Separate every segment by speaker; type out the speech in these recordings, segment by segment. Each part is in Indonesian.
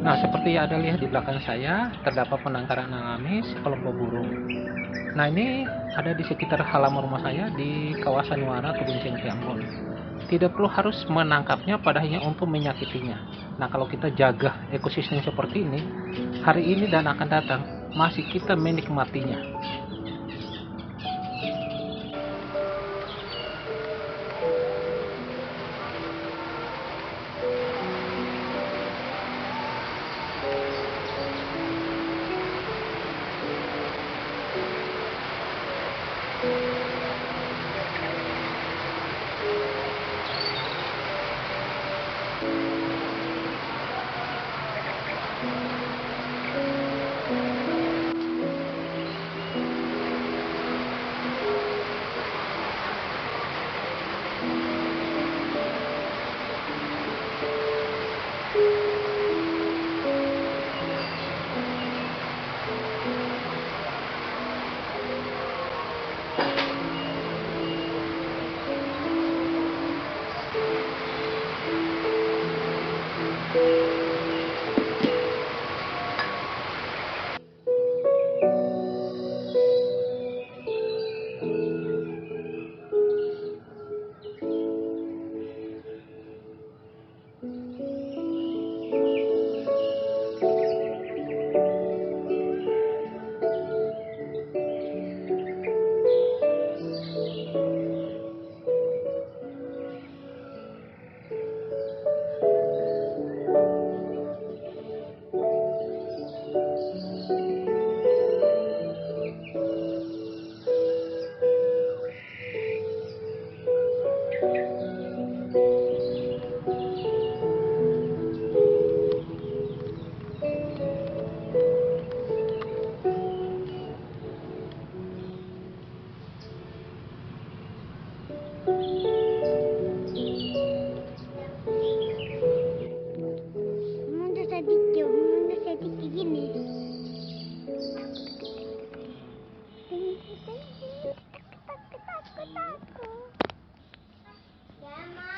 Speaker 1: Nah, seperti yang Anda lihat di belakang saya, terdapat penangkaran alami sekelompok burung. Nah, ini ada di sekitar halaman rumah saya di kawasan Muara Kebun Cengkeh Ambon. Tidak perlu harus menangkapnya pada hanya untuk menyakitinya. Nah, kalau kita jaga ekosistem seperti ini, hari ini dan akan datang, masih kita menikmatinya.
Speaker 2: Mundur sedikit gini. Takut. Ya, Ma.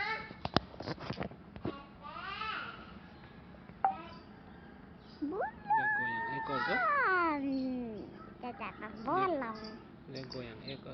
Speaker 1: Dia goyang ekor tuh.
Speaker 2: Cacak bolong.
Speaker 1: Dia goyang ekor.